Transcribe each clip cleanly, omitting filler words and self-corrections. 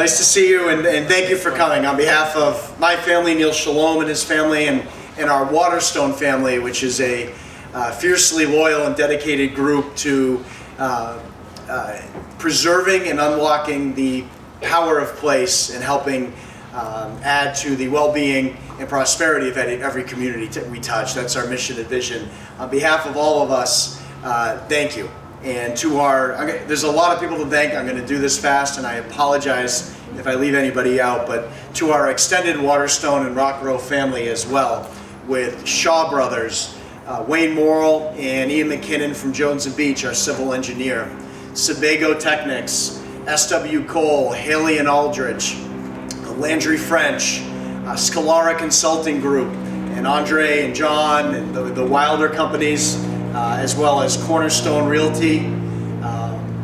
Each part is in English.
Nice to see you, and thank you for coming. On behalf of my family, Neil Shalom and his family, and our Waterstone family, which is a fiercely loyal and dedicated group to preserving and unlocking the power of place and helping add to the well-being and prosperity of every community we touch. That's our mission and vision. On behalf of all of us, thank you. And there's a lot of people to thank. I'm going to do this fast, and I apologize if I leave anybody out, but to our extended Waterstone and Rock Row family as well, with Shaw Brothers, Wayne Morrill and Ian McKinnon from Jones and Beach, our civil engineer, Sebago Technics, SW Cole, Haley and Aldrich, Landry French, Scalara Consulting Group, and Andre and John and the Wilder companies, as well as Cornerstone Realty,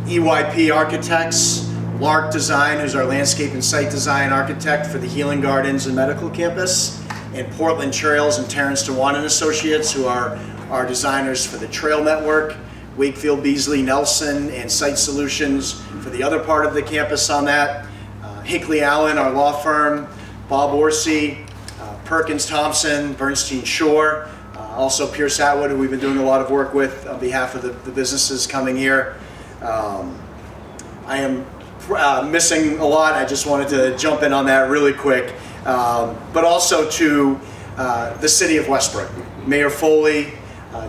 EYP Architects, Lark Design, who's our landscape and site design architect for the Healing Gardens and Medical Campus, and Portland Trails and Terrence Dewan and Associates, who are our designers for the Trail Network, Wakefield Beasley Nelson and Site Solutions for the other part of the campus on that, Hinckley Allen, our law firm, Bob Orsi, Perkins Thompson, Bernstein Shore, also Pierce Atwood, who we've been doing a lot of work with on behalf of the businesses coming here. I am missing a lot. I just wanted to jump in on that really quick. But also to the city of Westbrook, Mayor Foley,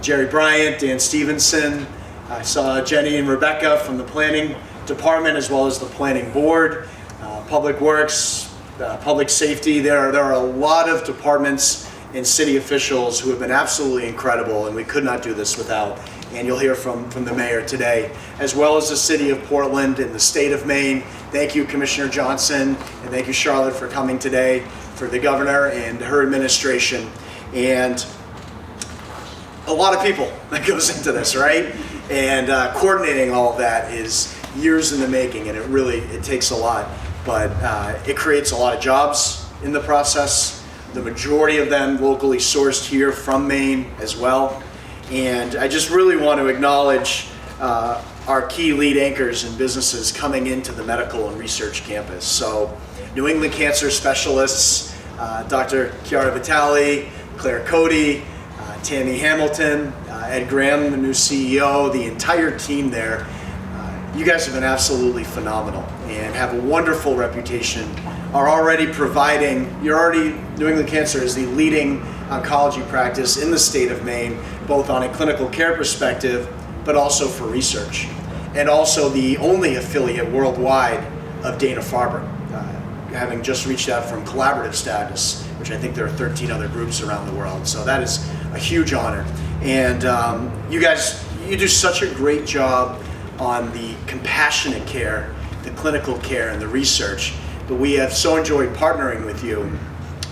Jerry Bryant, Dan Stevenson. I saw Jenny and Rebecca from the planning department, as well as the planning board, Public Works, Public Safety. There are a lot of departments and city officials who have been absolutely incredible, and we could not do this without. And you'll hear from the mayor today, as well as the city of Portland and the state of Maine. Thank you, Commissioner Johnson, and thank you, Charlotte, for coming today, for the governor and her administration. And a lot of people that goes into this, right? And coordinating all of that is years in the making, and it takes a lot. But it creates a lot of jobs in the process. The majority of them locally sourced here from Maine as well. And I just really want to acknowledge our key lead anchors and businesses coming into the medical and research campus. So New England Cancer Specialists, Dr. Chiara Vitale, Claire Cody, Tammy Hamilton, Ed Graham, the new CEO, the entire team there. You guys have been absolutely phenomenal and have a wonderful reputation. New England Cancer is the leading oncology practice in the state of Maine, both on a clinical care perspective, but also for research. And also the only affiliate worldwide of Dana-Farber, having just reached out from collaborative status, which I think there are 13 other groups around the world. So that is a huge honor. And you guys, you do such a great job on the compassionate care, the clinical care, and the research. But we have so enjoyed partnering with you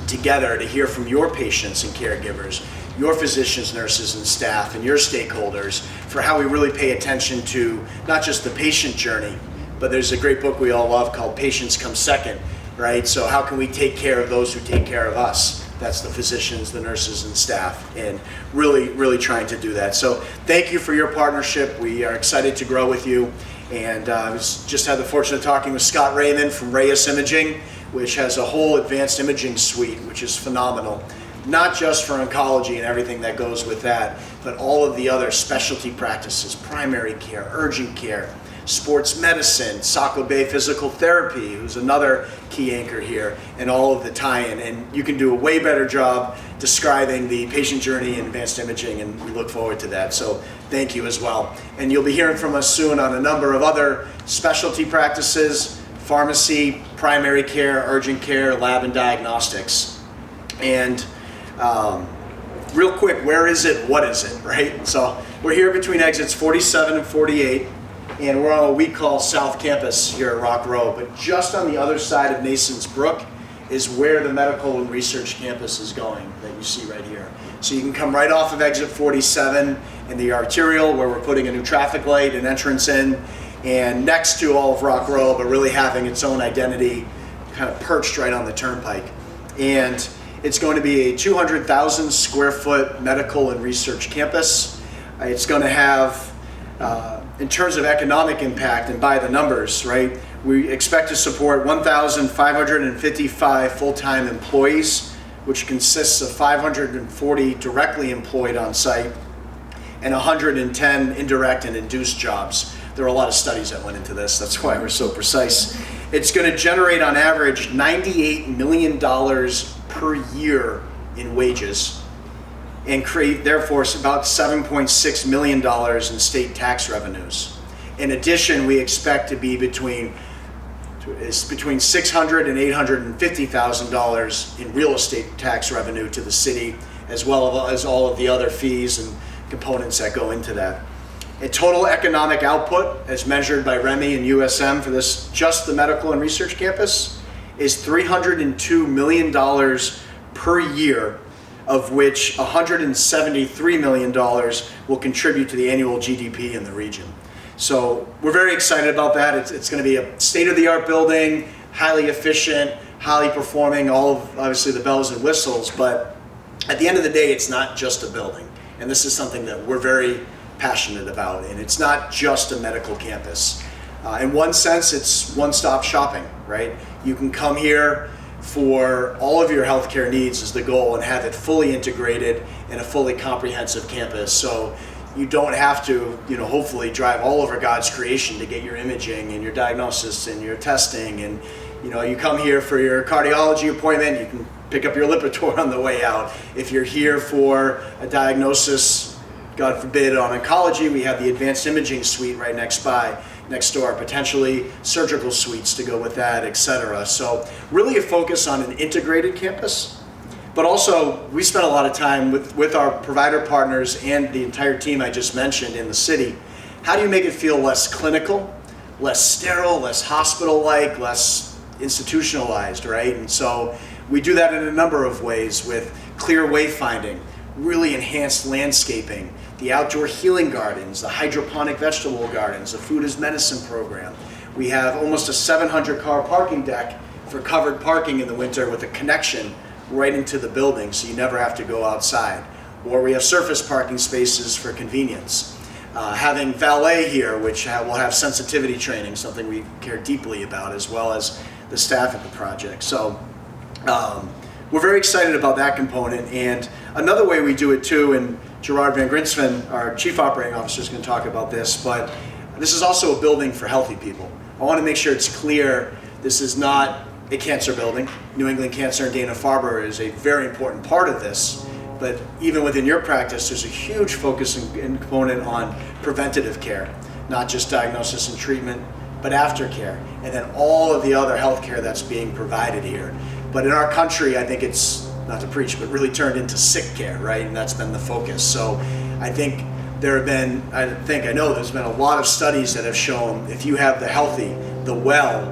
together to hear from your patients and caregivers, your physicians, nurses, and staff, and your stakeholders for how we really pay attention to not just the patient journey, but there's a great book we all love called Patients Come Second, right? So how can we take care of those who take care of us? That's the physicians, the nurses, and staff, and really trying to do that. So thank you for your partnership. We are excited to grow with you. And I just had the fortune of talking with Scott Raymond from Reyes Imaging, which has a whole advanced imaging suite, which is phenomenal. Not just for oncology and everything that goes with that, but all of the other specialty practices, primary care, urgent care, sports medicine, Saco Bay Physical Therapy, who's another key anchor here, and all of the tie-in. And you can do a way better job describing the patient journey in advanced imaging, and we look forward to that. So thank you as well. And you'll be hearing from us soon on a number of other specialty practices, pharmacy, primary care, urgent care, lab and diagnostics. And real quick, where is it? What is it, right? So we're here between exits 47 and 48. And we're on what we call South Campus here at Rock Row, but just on the other side of Nason's Brook is where the medical and research campus is going that you see right here. So you can come right off of exit 47 in the arterial where we're putting a new traffic light and entrance in, and next to all of Rock Row, but really having its own identity kind of perched right on the turnpike. And it's going to be a 200,000 square foot medical and research campus. It's going to have in terms of economic impact and by the numbers, right? We expect to support 1,555 full-time employees, which consists of 540 directly employed on site and 110 indirect and induced jobs. There are a lot of studies that went into this. That's why we're so precise. It's going to generate on average $98 million per year in wages and create therefore about $7.6 million in state tax revenues. In addition, we expect to be between $600,000 and $850,000 in real estate tax revenue to the city, as well as all of the other fees and components that go into that. A total economic output, as measured by REMI and USM for this, just the medical and research campus, is $302 million per year, of which $173 million will contribute to the annual GDP in the region. So we're very excited about that. It's going to be a state-of-the-art building, highly efficient, highly performing, all of obviously the bells and whistles, but at the end of the day, it's not just a building. And this is something that we're very passionate about, and it's not just a medical campus. In one sense, it's one-stop shopping, right? You can come here for all of your healthcare needs is the goal and have it fully integrated in a fully comprehensive campus. So you don't have to, hopefully drive all over God's creation to get your imaging and your diagnosis and your testing. And, you come here for your cardiology appointment, you can pick up your Lipitor on the way out. If you're here for a diagnosis, God forbid, on oncology, we have the advanced imaging suite right next door, potentially surgical suites to go with that, etc. So really a focus on an integrated campus, but also we spent a lot of time with our provider partners and the entire team I just mentioned in the city. How do you make it feel less clinical, less sterile, less hospital-like, less institutionalized, right? And so we do that in a number of ways with clear wayfinding, really enhanced landscaping, the outdoor healing gardens, the hydroponic vegetable gardens, the food as medicine program. We have almost a 700-car parking deck for covered parking in the winter with a connection right into the building, so you never have to go outside. Or we have surface parking spaces for convenience. Having valet here, which will have sensitivity training, something we care deeply about, as well as the staff at the project. So we're very excited about that component. And another way we do it too, and Gerard Van Grinsven, our Chief Operating Officer, is going to talk about this, but this is also a building for healthy people. I want to make sure it's clear this is not a cancer building. New England Cancer and Dana-Farber is a very important part of this, but even within your practice, there's a huge focus and component on preventative care, not just diagnosis and treatment, but aftercare, and then all of the other healthcare that's being provided here. But in our country, I think it's, not to preach, but really turned into sick care, right? And that's been the focus. So I think there's been a lot of studies that have shown if you have the healthy, the well,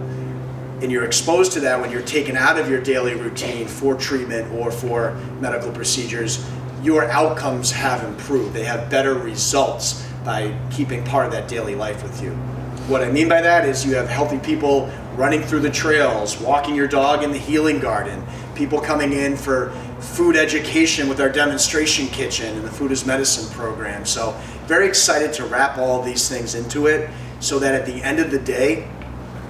and you're exposed to that when you're taken out of your daily routine for treatment or for medical procedures, your outcomes have improved. They have better results by keeping part of that daily life with you. What I mean by that is you have healthy people running through the trails, walking your dog in the healing garden, people coming in for food education with our demonstration kitchen and the food as medicine program. So very excited to wrap all of these things into it so that at the end of the day,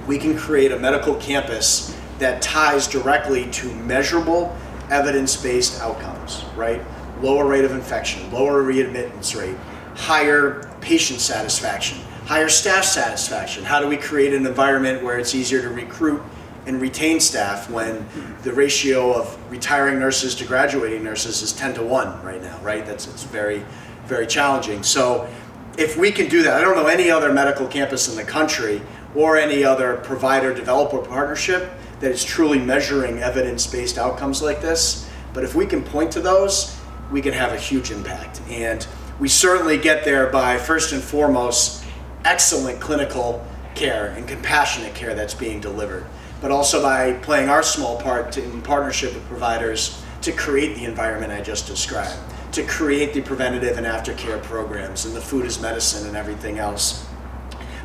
we can create a medical campus that ties directly to measurable evidence-based outcomes, right? Lower rate of infection, lower readmittance rate, higher patient satisfaction, higher staff satisfaction. How do we create an environment where it's easier to recruit and retain staff when the ratio of retiring nurses to graduating nurses is 10-1 right now, right? It's very, very challenging. So if we can do that, I don't know any other medical campus in the country or any other provider-developer partnership that is truly measuring evidence-based outcomes like this. But if we can point to those, we can have a huge impact. And we certainly get there by, first and foremost, excellent clinical care and compassionate care that's being delivered, but also by playing our small part in partnership with providers to create the environment I just described, to create the preventative and aftercare programs and the food as medicine and everything else,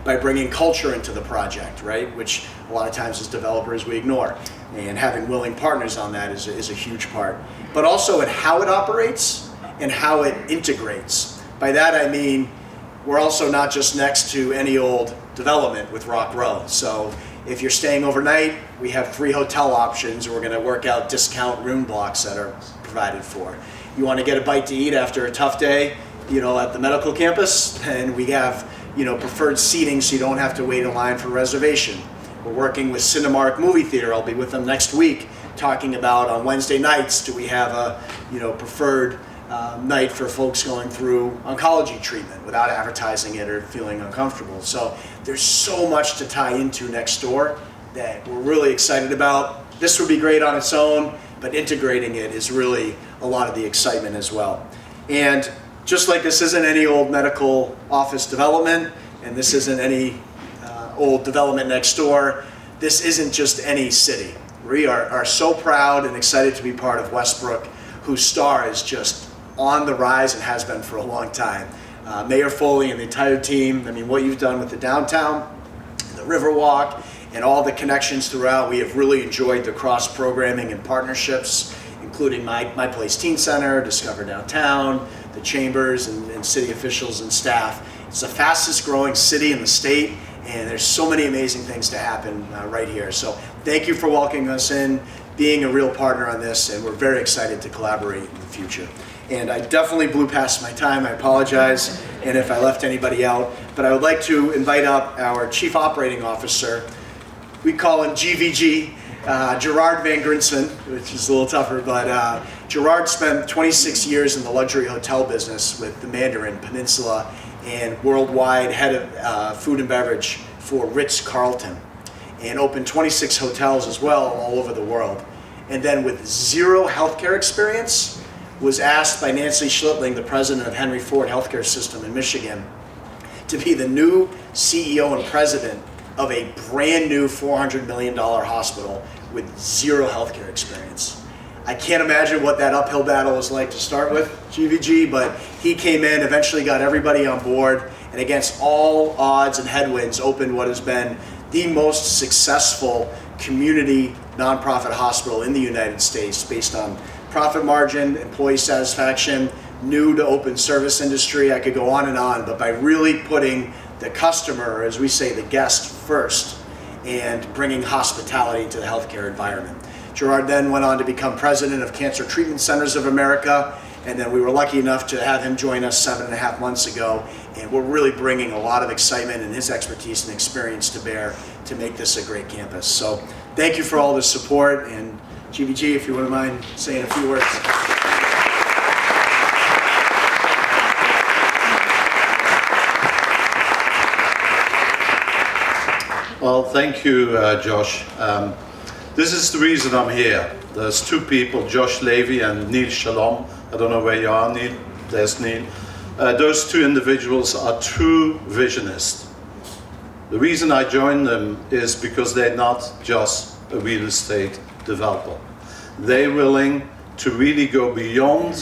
by bringing culture into the project, right? Which a lot of times as developers we ignore. And having willing partners on that is a huge part. But also in how it operates and how it integrates. By that I mean, we're also not just next to any old development with Rock Row. So If you're staying overnight, we have free hotel options. We're going to work out discount room blocks that are provided for. You want to get a bite to eat after a tough day, at the medical campus, and we have, preferred seating so you don't have to wait in line for a reservation. We're working with Cinemark Movie Theater. I'll be with them next week talking about on Wednesday nights, do we have a, preferred night for folks going through oncology treatment without advertising it or feeling uncomfortable. So there's so much to tie into next door that we're really excited about. This would be great on its own, but integrating it is really a lot of the excitement as well. And just like this isn't any old medical office development, and this isn't any old development next door, this isn't just any city. We are so proud and excited to be part of Westbrook, whose star is just on the rise and has been for a long time. Mayor Foley and the entire team, what you've done with the downtown, the Riverwalk, and all the connections throughout, we have really enjoyed the cross-programming and partnerships, including My Place Teen Center, Discover Downtown, the chambers and city officials and staff. It's the fastest growing city in the state, and there's so many amazing things to happen right here. So thank you for welcoming us in, being a real partner on this, and we're very excited to collaborate in the future. And I definitely blew past my time, I apologize, and if I left anybody out, but I would like to invite up our Chief Operating Officer. We call him GVG, Gerard Van Grinsven, which is a little tougher, but Gerard spent 26 years in the luxury hotel business with the Mandarin Peninsula and worldwide head of food and beverage for Ritz-Carlton, and opened 26 hotels as well all over the world. And then with zero healthcare experience, was asked by Nancy Schlittling, the president of Henry Ford Healthcare System in Michigan, to be the new CEO and president of a brand new $400 million hospital with zero healthcare experience. I can't imagine what that uphill battle was like to start with, GVG, but he came in, eventually got everybody on board, and against all odds and headwinds opened what has been the most successful community nonprofit hospital in the United States based on profit margin, employee satisfaction, new to open service industry. I could go on and on, but by really putting the customer, as we say, the guest first, and bringing hospitality into the healthcare environment. Gerard then went on to become president of Cancer Treatment Centers of America, and then we were lucky enough to have him join us 7.5 months ago, and we're really bringing a lot of excitement and his expertise and experience to bear to make this a great campus. So thank you for all the support, and GVG, if you wouldn't mind saying a few words. Well, thank you, Josh. This is the reason I'm here. There's two people, Josh Levy and Neil Shalom. I don't know where you are, Neil. There's Neil. Those two individuals are true visionists. The reason I joined them is because they're not just a real estate developer. They're willing to really go beyond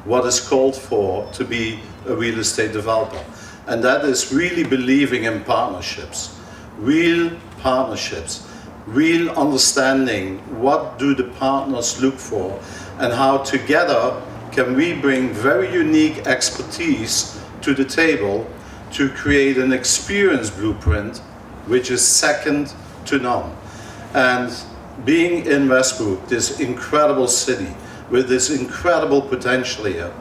what is called for to be a real estate developer. And that is really believing in partnerships. Real partnerships, real understanding what do the partners look for and how together can we bring very unique expertise to the table to create an experience blueprint which is second to none. And being in Westbrook, this incredible city with this incredible potential here,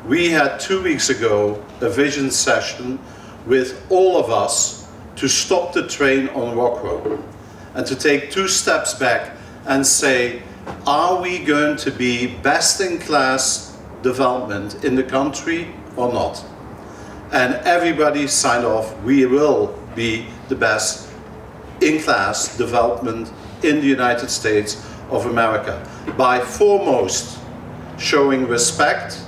we had 2 weeks ago a vision session with all of us to stop the train on Rock Row and to take 2 steps back and say, are we going to be best in class development in the country or not? And everybody signed off, we will be the best in class development in the United States of America by foremost showing respect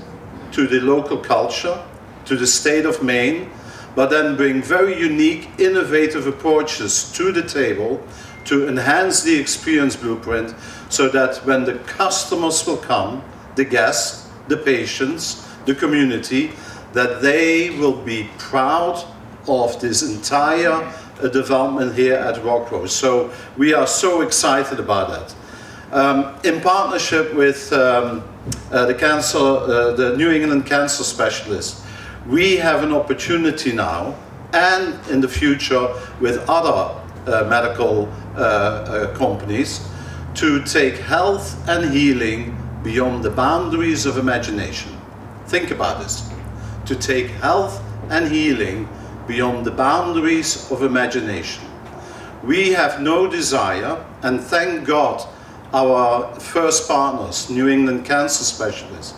to the local culture, to the state of Maine, but then bring very unique, innovative approaches to the table to enhance the experience blueprint so that when the customers will come, the guests, the patients, the community, that they will be proud of this entire development here at Rock Row. So we are so excited about that. In partnership with the New England Cancer Specialists, we have an opportunity now, and in the future with other medical companies to take health and healing beyond the boundaries of imagination. Think about this. To take health and healing beyond the boundaries of imagination. We have no desire, and thank God our first partners, New England Cancer Specialists,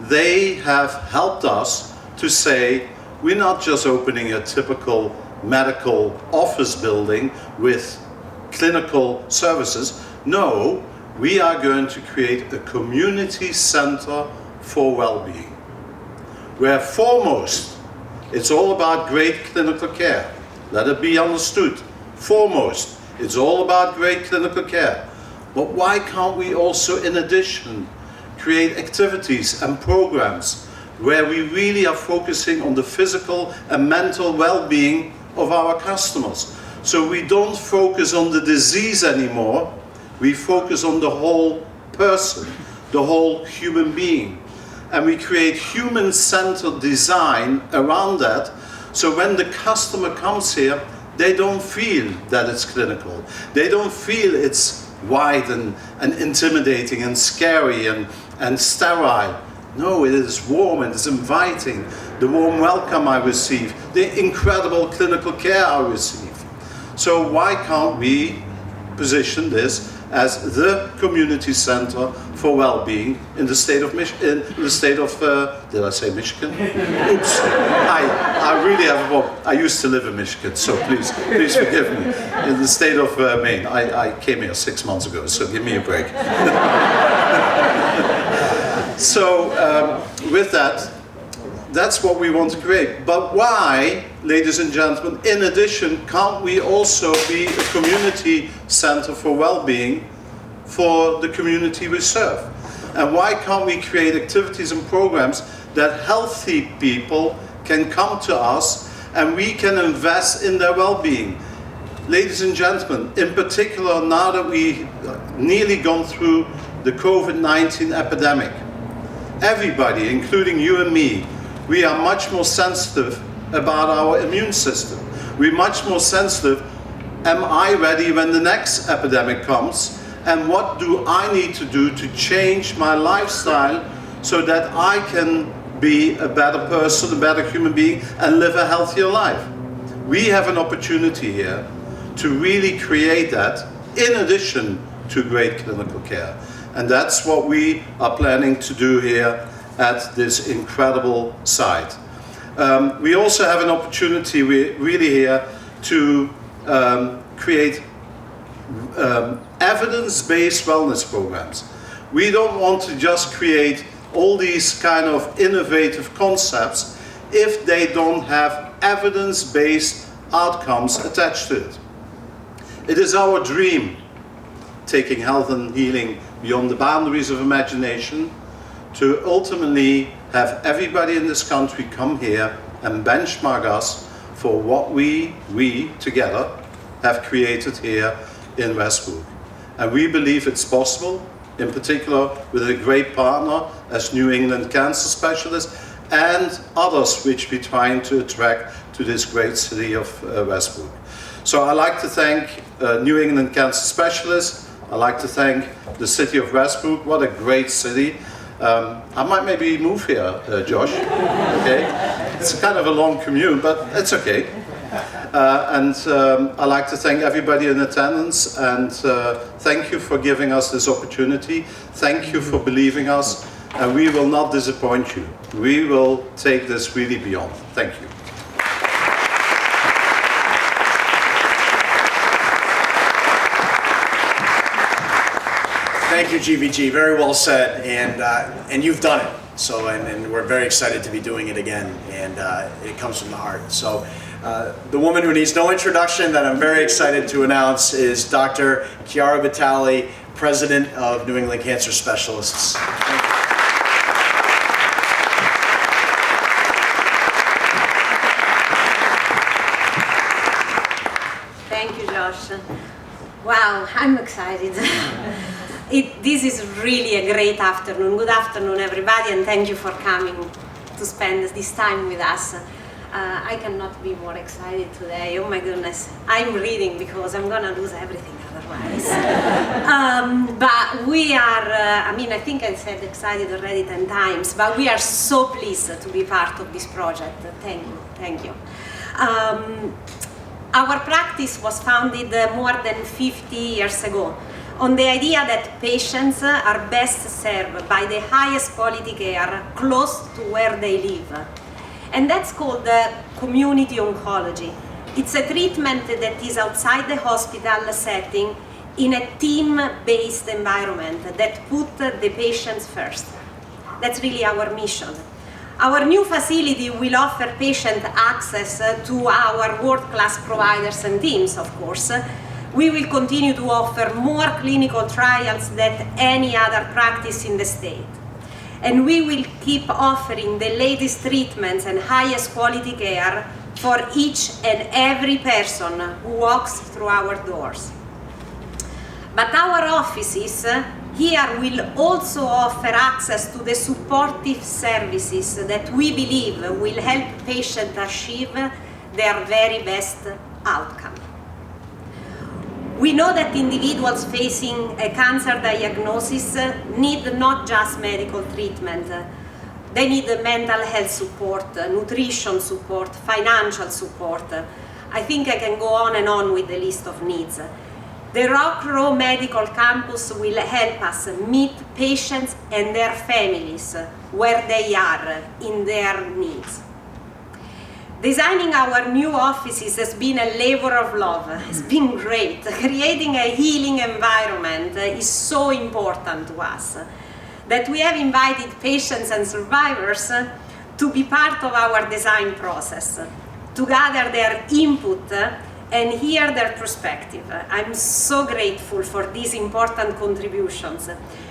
they have helped us to say, we're not just opening a typical medical office building with clinical services. No, we are going to create a community center for well-being, where foremost, it's all about great clinical care. Let it be understood. Foremost, it's all about great clinical care. But why can't we also, in addition, create activities and programs where we really are focusing on the physical and mental well-being of our customers? So we don't focus on the disease anymore, we focus on the whole person, the whole human being. And we create human-centered design around that, so when the customer comes here, they don't feel that it's clinical. They don't feel it's wide and intimidating and scary and sterile. No, it is warm and it's inviting. The warm welcome I receive, the incredible clinical care I receive. So why can't we position this as the community center for well-being in the state of Michigan? In the state of, did I say Michigan? Oops, I really have a problem. I used to live in Michigan, so please forgive me. In the state of Maine. I came here 6 months ago, so give me a break. So with that, that's what we want to create. But why, ladies and gentlemen, in addition, can't we also be a community center for well-being for the community we serve? And why can't we create activities and programs that healthy people can come to us and we can invest in their well-being? Ladies and gentlemen, in particular, now that we've nearly gone through the COVID-19 epidemic, everybody, including you and me, we are much more sensitive about our immune system. We're much more sensitive, am I ready when the next epidemic comes? And what do I need to do to change my lifestyle so that I can be a better person, a better human being, and live a healthier life? We have an opportunity here to really create that in addition to great clinical care. And that's what we are planning to do here at this incredible site. We also have an opportunity really here to create evidence-based wellness programs. We don't want to just create all these kind of innovative concepts if they don't have evidence-based outcomes attached to it. It is our dream, taking health and healing beyond the boundaries of imagination, to ultimately have everybody in this country come here and benchmark us for what we together have created here in Westbrook. And we believe it's possible, in particular with a great partner as New England Cancer Specialists and others which we're trying to attract to this great city of Westbrook. So I'd like to thank New England Cancer Specialists. I'd like to thank the city of Westbrook. What a great city. I might maybe move here, Josh, okay? It's kind of a long commute, but it's okay. And I'd like to thank everybody in attendance, and thank you for giving us this opportunity. Thank you for believing us, and we will not disappoint you. We will take this really beyond. Thank you. Thank you, GVG. Very well said, and you've done it. So, and we're very excited to be doing it again, and it comes from the heart. So, the woman who needs no introduction that I'm very excited to announce is Dr. Chiara Vitale, President of New England Cancer Specialists. Thank you, Josh. Wow, I'm excited. This is really a great afternoon. Good afternoon, everybody, and thank you for coming to spend this time with us. I cannot be more excited today. Oh my goodness. I'm reading because I'm going to lose everything otherwise. But we are, I think I said excited already 10 times, but we are so pleased to be part of this project. Thank you. Thank you. Our practice was founded more than 50 years ago on the idea that patients are best served by the highest quality care close to where they live. And that's called community oncology. It's a treatment that is outside the hospital setting in a team-based environment that puts the patients first. That's really our mission. Our new facility will offer patient access to our world-class providers and teams, of course. We will continue to offer more clinical trials than any other practice in the state. And we will keep offering the latest treatments and highest quality care for each and every person who walks through our doors. But our offices here will also offer access to the supportive services that we believe will help patients achieve their very best outcome. We know that individuals facing a cancer diagnosis need not just medical treatment. They need mental health support, nutrition support, financial support. I think I can go on and on with the list of needs. The Rockro Medical Campus will help us meet patients and their families where they are in their needs. Designing our new offices has been a labor of love. It's been great. Creating a healing environment is so important to us that we have invited patients and survivors to be part of our design process, to gather their input and hear their perspective. I'm so grateful for these important contributions.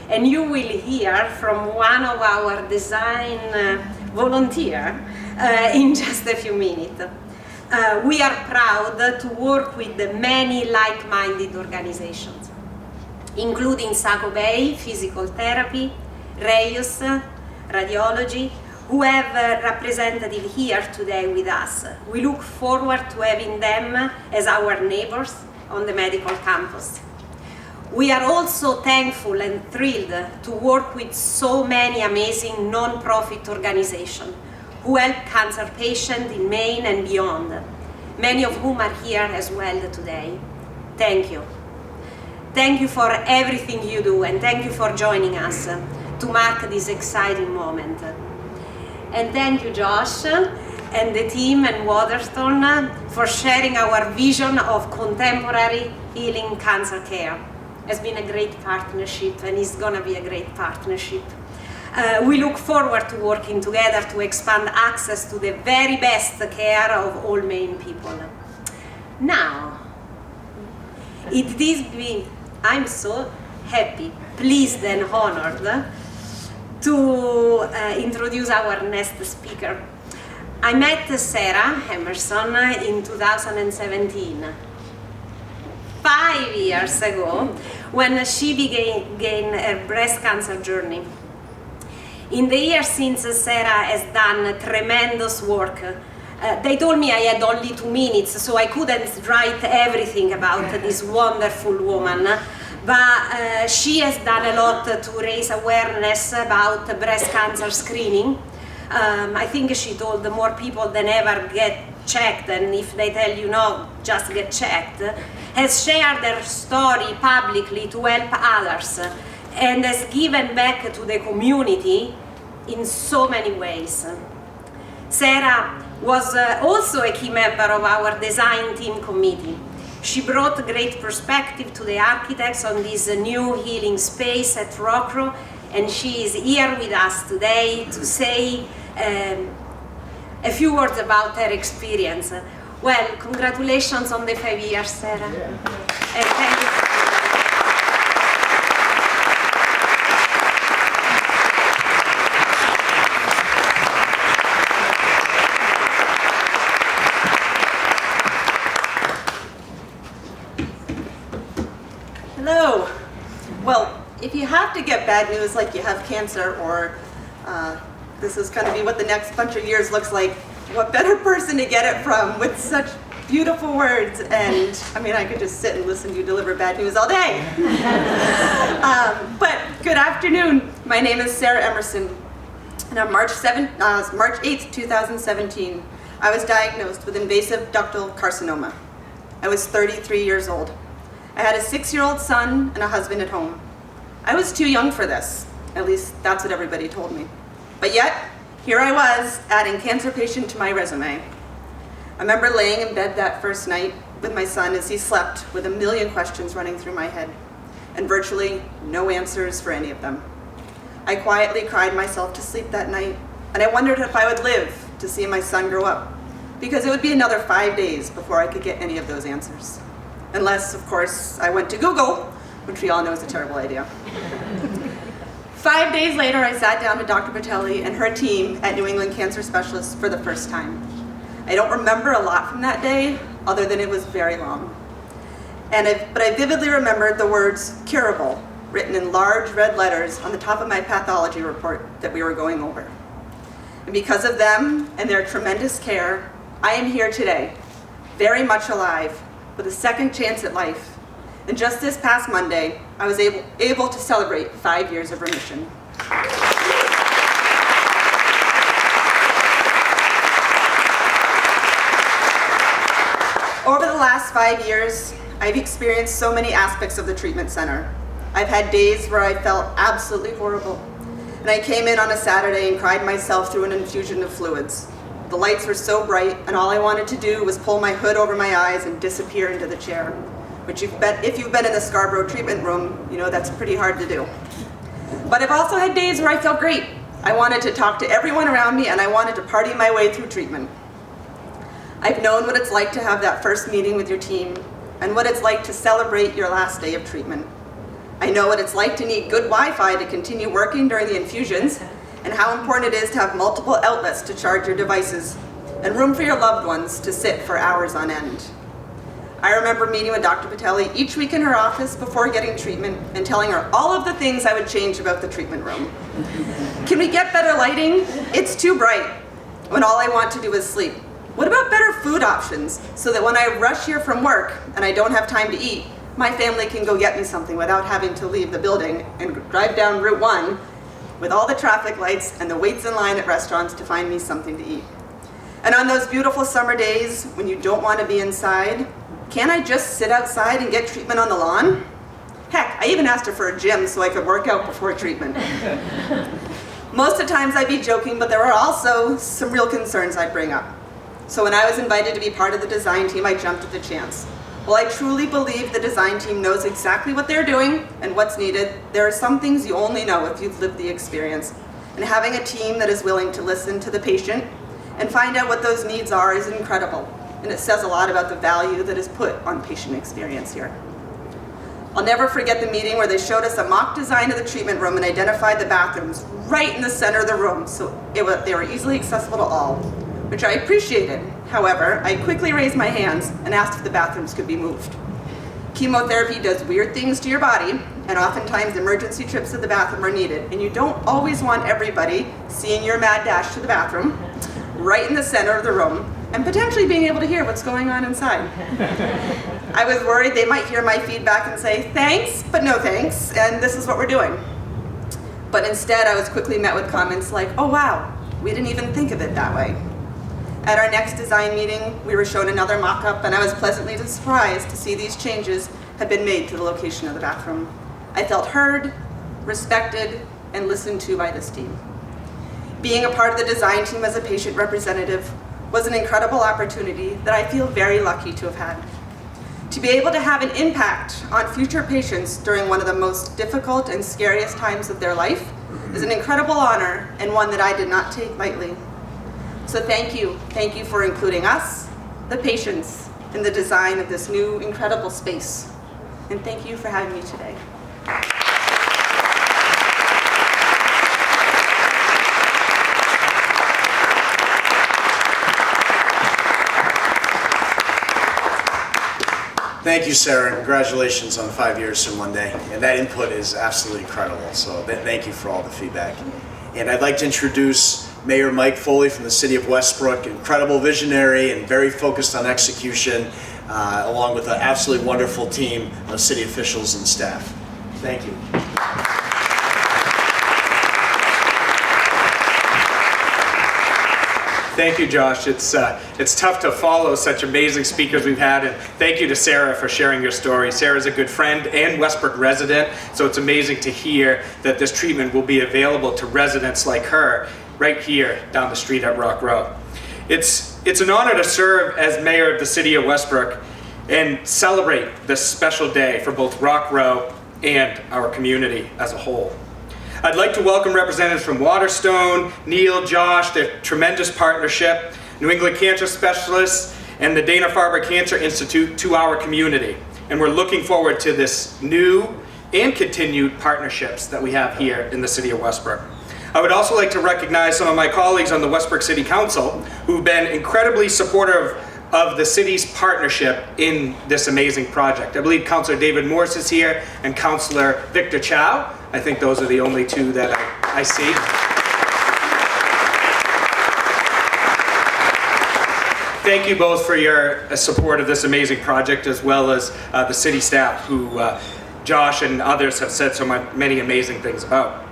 And you will hear from one of our design volunteers in just a few minutes. We are proud to work with many like-minded organizations, including Saco Bay, Physical Therapy, Reus, Radiology, who have representatives here today with us. We look forward to having them as our neighbors on the medical campus. We are also thankful and thrilled to work with so many amazing non-profit organizations who help cancer patients in Maine and beyond, many of whom are here as well today. Thank you. Thank you for everything you do, and thank you for joining us to mark this exciting moment. And thank you, Josh, and the team and Waterstone for sharing our vision of contemporary healing cancer care. It's been a great partnership, and it's going to be a great partnership. We look forward to working together to expand access to the very best care of all Maine people. Now, I'm so happy, pleased and honored to introduce our next speaker. I met Sarah Emerson in 2017, 5 years ago, when she began her breast cancer journey. In the years since, Sarah has done tremendous work. They told me I had only 2 minutes, so I couldn't write everything about this wonderful woman. But she has done a lot to raise awareness about breast cancer screening. I think she told more people than ever get checked, and if they tell you no, just get checked. Has shared their story publicly to help others, and has given back to the community in so many ways. Sarah was also a key member of our design team committee. She brought great perspective to the architects on this new healing space at Rockro, and she is here with us today to say a few words about her experience. Well, congratulations on the 5 years, Sarah. Yeah. And thank you. Hello. Well, if you have to get bad news like you have cancer, or this is going to be what the next bunch of years looks like, what better person to get it from with such beautiful words? And I mean, I could just sit and listen to you deliver bad news all day. But good afternoon. My name is Sarah Emerson, and on March 8th, 2017, I was diagnosed with invasive ductal carcinoma. I was 33 years old. I had a 6-year-old son and a husband at home. I was too young for this. At least that's what everybody told me. But yet, here I was, adding cancer patient to my resume. I remember laying in bed that first night with my son as he slept with a million questions running through my head, and virtually no answers for any of them. I quietly cried myself to sleep that night, and I wondered if I would live to see my son grow up, because it would be another 5 days before I could get any of those answers. Unless, of course, I went to Google, which we all know is a terrible idea. 5 days later, I sat down with Dr. Patelli and her team at New England Cancer Specialists for the first time. I don't remember a lot from that day, other than it was very long. But I vividly remembered the words curable, written in large red letters on the top of my pathology report that we were going over. And because of them and their tremendous care, I am here today, very much alive, with a second chance at life. And just this past Monday, I was able to celebrate 5 years of remission. Over the last 5 years, I've experienced so many aspects of the treatment center. I've had days where I felt absolutely horrible. And I came in on a Saturday and cried myself through an infusion of fluids. The lights were so bright, and all I wanted to do was pull my hood over my eyes and disappear into the chair. Which if you've been in the Scarborough treatment room, you know that's pretty hard to do. But I've also had days where I felt great. I wanted to talk to everyone around me, and I wanted to party my way through treatment. I've known what it's like to have that first meeting with your team, and what it's like to celebrate your last day of treatment. I know what it's like to need good Wi-Fi to continue working during the infusions, and how important it is to have multiple outlets to charge your devices, and room for your loved ones to sit for hours on end. I remember meeting with Dr. Patelli each week in her office before getting treatment and telling her all of the things I would change about the treatment room. Can we get better lighting? It's too bright when all I want to do is sleep. What about better food options so that when I rush here from work and I don't have time to eat, my family can go get me something without having to leave the building and drive down Route 1 with all the traffic lights and the waits in line at restaurants to find me something to eat. And on those beautiful summer days when you don't want to be inside, can't I just sit outside and get treatment on the lawn? Heck, I even asked her for a gym so I could work out before treatment. Most of the times I'd be joking, but there were also some real concerns I'd bring up. So when I was invited to be part of the design team, I jumped at the chance. While I truly believe the design team knows exactly what they're doing and what's needed, there are some things you only know if you've lived the experience. And having a team that is willing to listen to the patient and find out what those needs are is incredible. And it says a lot about the value that is put on patient experience here. I'll never forget the meeting where they showed us a mock design of the treatment room and identified the bathrooms right in the center of the room, so they were easily accessible to all, which I appreciated. However, I quickly raised my hands and asked if the bathrooms could be moved. Chemotherapy does weird things to your body, and oftentimes emergency trips to the bathroom are needed, and you don't always want everybody seeing your mad dash to the bathroom right in the center of the room, and potentially being able to hear what's going on inside. I was worried they might hear my feedback and say, thanks, but no thanks, and this is what we're doing. But instead, I was quickly met with comments like, oh wow, we didn't even think of it that way. At our next design meeting, we were shown another mock-up, and I was pleasantly surprised to see these changes had been made to the location of the bathroom. I felt heard, respected, and listened to by this team. Being a part of the design team as a patient representative was an incredible opportunity that I feel very lucky to have had. To be able to have an impact on future patients during one of the most difficult and scariest times of their life is an incredible honor, and one that I did not take lightly. So thank you for including us, the patients, in the design of this new incredible space. And thank you for having me today. Thank you, Sarah. Congratulations on 5 years in one day. And that input is absolutely incredible. So thank you for all the feedback. And I'd like to introduce Mayor Mike Foley from the City of Westbrook, incredible visionary and very focused on execution, along with an absolutely wonderful team of city officials and staff. Thank you. Thank you, Josh. It's tough to follow such amazing speakers we've had, and thank you to Sarah for sharing your story. Sarah's a good friend and Westbrook resident, so it's amazing to hear that this treatment will be available to residents like her right here down the street at Rock Row. It's an honor to serve as mayor of the city of Westbrook and celebrate this special day for both Rock Row and our community as a whole. I'd like to welcome representatives from Waterstone, Neil, Josh, their tremendous partnership, New England Cancer Specialists, and the Dana-Farber Cancer Institute to our community. And we're looking forward to this new and continued partnerships that we have here in the city of Westbrook. I would also like to recognize some of my colleagues on the Westbrook City Council who've been incredibly supportive of the city's partnership in this amazing project. I believe Councilor David Morse is here and Councilor Victor Chow. I think those are the only two that I see. Thank you both for your support of this amazing project, as well as the city staff who Josh and others have said so many amazing things about.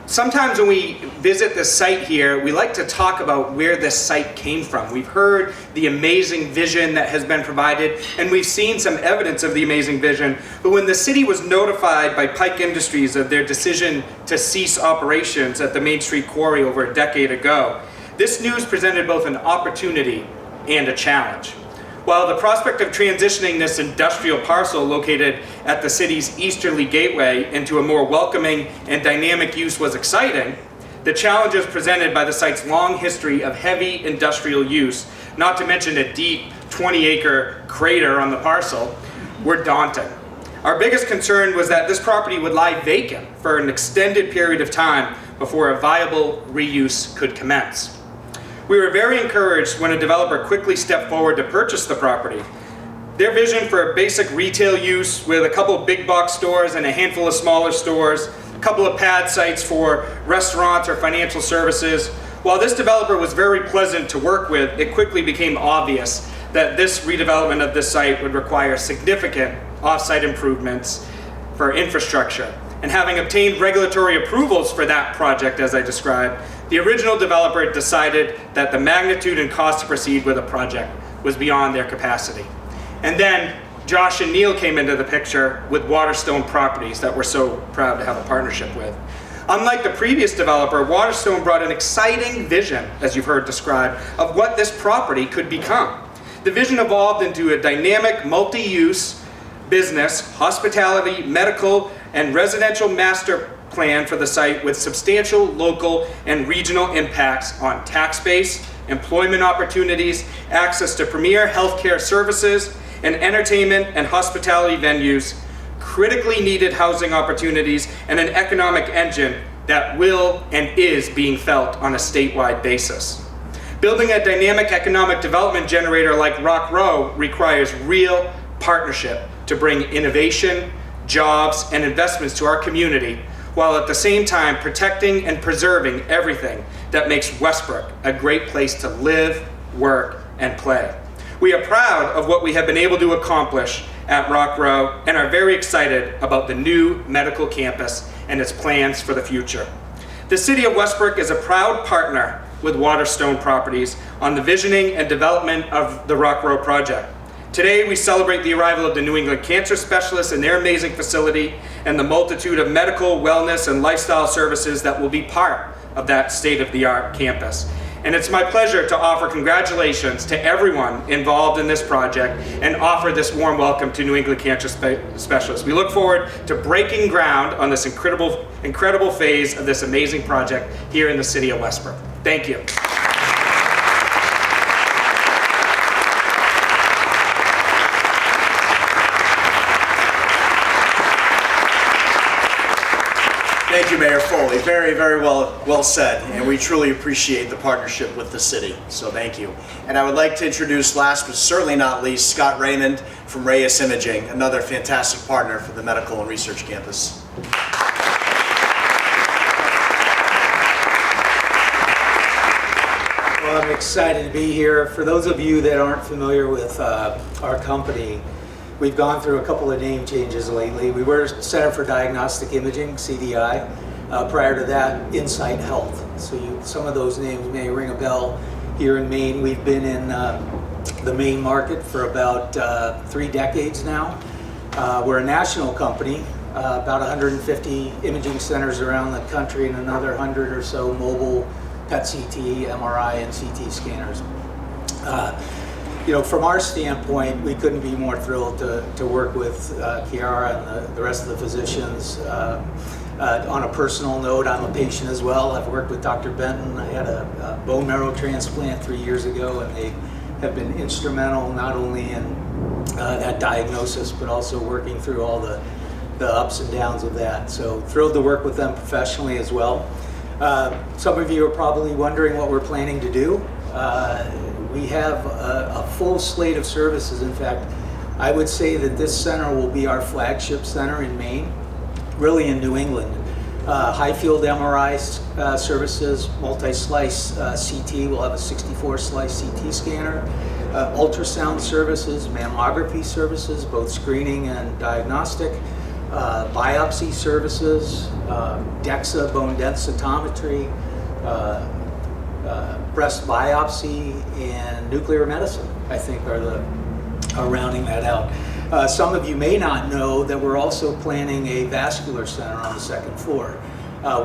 Sometimes when we visit this site here, we like to talk about where this site came from. We've heard the amazing vision that has been provided, and we've seen some evidence of the amazing vision. But when the city was notified by Pike Industries of their decision to cease operations at the Main Street Quarry over a decade ago, this news presented both an opportunity and a challenge. While the prospect of transitioning this industrial parcel located at the city's easterly gateway into a more welcoming and dynamic use was exciting, the challenges presented by the site's long history of heavy industrial use, not to mention a deep 20-acre crater on the parcel, were daunting. Our biggest concern was that this property would lie vacant for an extended period of time before a viable reuse could commence. We were very encouraged when a developer quickly stepped forward to purchase the property. Their vision for a basic retail use with a couple of big box stores and a handful of smaller stores, a couple of pad sites for restaurants or financial services. While this developer was very pleasant to work with, it quickly became obvious that this redevelopment of this site would require significant off-site improvements for infrastructure. And having obtained regulatory approvals for that project, as I described, the original developer decided that the magnitude and cost to proceed with a project was beyond their capacity. And then Josh and Neil came into the picture with Waterstone Properties that we're so proud to have a partnership with. Unlike the previous developer, Waterstone brought an exciting vision, as you've heard described, of what this property could become. The vision evolved into a dynamic, multi-use business, hospitality, medical, and residential master plan for the site with substantial local and regional impacts on tax base, employment opportunities, access to premier healthcare services, and entertainment and hospitality venues, critically needed housing opportunities, and an economic engine that will and is being felt on a statewide basis. Building a dynamic economic development generator like Rock Row requires real partnership to bring innovation, jobs, and investments to our community, while at the same time protecting and preserving everything that makes Westbrook a great place to live, work, and play. We are proud of what we have been able to accomplish at Rock Row and are very excited about the new medical campus and its plans for the future. The City of Westbrook is a proud partner with Waterstone Properties on the visioning and development of the Rock Row project. Today, we celebrate the arrival of the New England Cancer Specialists and their amazing facility and the multitude of medical, wellness, and lifestyle services that will be part of that state-of-the-art campus. And it's my pleasure to offer congratulations to everyone involved in this project and offer this warm welcome to New England Cancer Specialists. We look forward to breaking ground on this incredible phase of this amazing project here in the city of Westbrook. Thank you. Thank you, Mayor Foley. Very, very well said, and we truly appreciate the partnership with the city, so thank you. And I would like to introduce, last but certainly not least, Scott Raymond from Reyes Imaging, another fantastic partner for the Medical and Research Campus. I'm excited to be here. For those of you that aren't familiar with our company, we've gone through a couple of name changes lately. We were Center for Diagnostic Imaging, CDI. Prior to that, Insight Health. So some of those names may ring a bell here in Maine. We've been in the Maine market for about 3 decades now. We're a national company, about 150 imaging centers around the country and another 100 or so mobile PET-CT, MRI, and CT scanners. From our standpoint, we couldn't be more thrilled to work with Chiara and the rest of the physicians. On a personal note, I'm a patient as well. I've worked with Dr. Benton. I had a bone marrow transplant 3 years ago, and they have been instrumental not only in that diagnosis, but also working through all the ups and downs of that. So thrilled to work with them professionally as well. Some of you are probably wondering what we're planning to do. We have a full slate of services. In fact, I would say that this center will be our flagship center in Maine, really in New England. High field MRI services, multi-slice CT, we'll have a 64-slice CT scanner, ultrasound services, mammography services, both screening and diagnostic, biopsy services, DEXA, bone densitometry, breast biopsy, and nuclear medicine, I think are rounding that out. Some of you may not know that we're also planning a vascular center on the 2nd floor.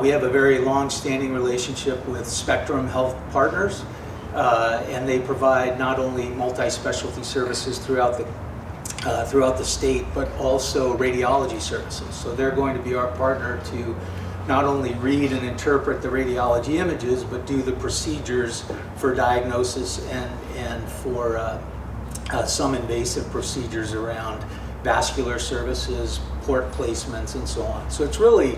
We have a very long-standing relationship with Spectrum Health Partners, and they provide not only multi-specialty services throughout the state, but also radiology services. So they're going to be our partner to not only read and interpret the radiology images, but do the procedures for diagnosis and for some invasive procedures around vascular services, port placements, and so on. So it's really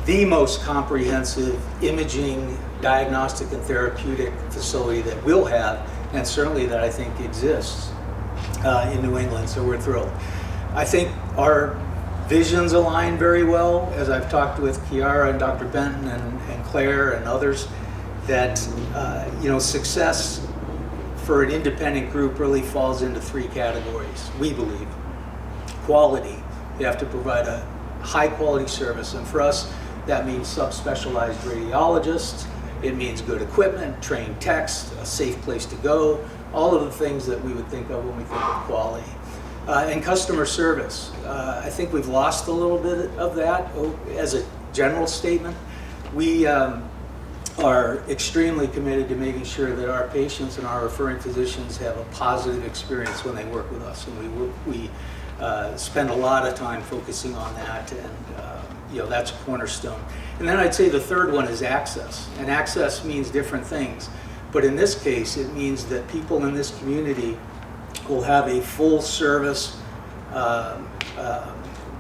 the most comprehensive imaging, diagnostic, and therapeutic facility that we'll have, and certainly that I think exists in New England, so we're thrilled. I think our visions align very well, as I've talked with Chiara and Dr. Benton and Claire and others, that success for an independent group really falls into 3 categories, we believe. Quality, you have to provide a high quality service, and for us that means subspecialized radiologists, it means good equipment, trained techs, a safe place to go, all of the things that we would think of when we think of quality. And customer service, I think we've lost a little bit of that as a general statement. We are extremely committed to making sure that our patients and our referring physicians have a positive experience when they work with us, and we spend a lot of time focusing on that, and that's a cornerstone. And then I'd say the third one is access, and access means different things, but in this case it means that people in this community will have a full service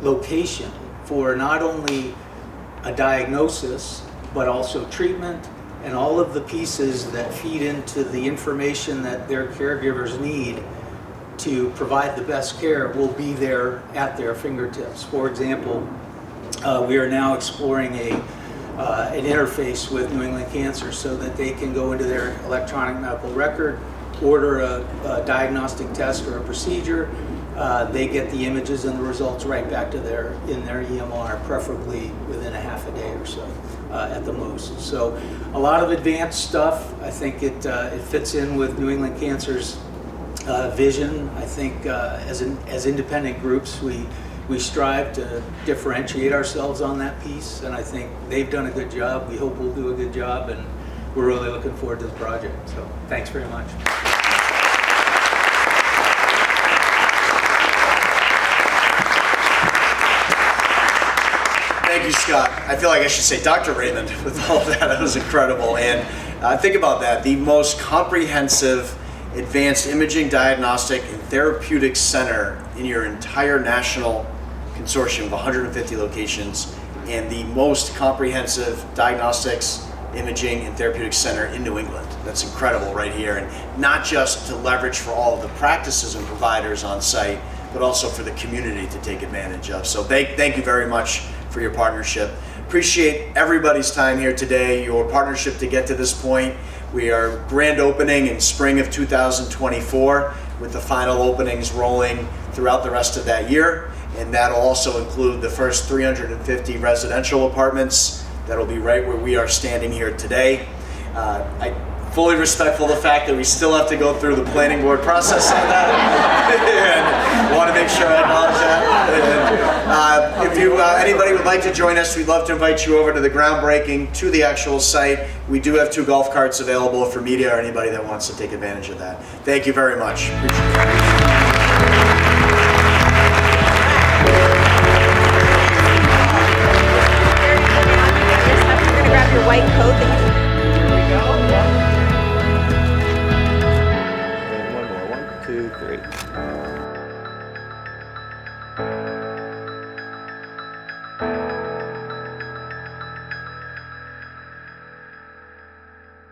location for not only a diagnosis, but also treatment and all of the pieces that feed into the information that their caregivers need to provide the best care will be there at their fingertips. For example, we are now exploring an interface with New England Cancer so that they can go into their electronic medical record, order a diagnostic test or a procedure, they get the images and the results right back to their EMR, preferably within a half a day or so at the most. So a lot of advanced stuff. I think it fits in with New England Cancer's vision. I think as independent groups, we strive to differentiate ourselves on that piece, and I think they've done a good job. We hope we'll do a good job, and we're really looking forward to the project. So thanks very much. Thank you, Scott. I feel like I should say Dr. Raymond with all of that. That was incredible. And think about that, the most comprehensive advanced imaging, diagnostic, and therapeutic center in your entire national consortium of 150 locations, and the most comprehensive diagnostics, imaging, and therapeutic center in New England. That's incredible right here, and not just to leverage for all of the practices and providers on site, but also for the community to take advantage of. So thank you very much for your partnership. appreciate everybody's time here today, your partnership to get to this point. We are grand opening in spring of 2024 with the final openings rolling throughout the rest of that year. And that'll also include the first 350 residential apartments that'll be right where we are standing here today. I'm fully respectful of the fact that we still have to go through the planning board process on that. And want to make sure I acknowledge that. And, if anybody would like to join us, we'd love to invite you over to the groundbreaking, to the actual site. We do have 2 golf carts available for media or anybody that wants to take advantage of that. Thank you very much. Appreciate it.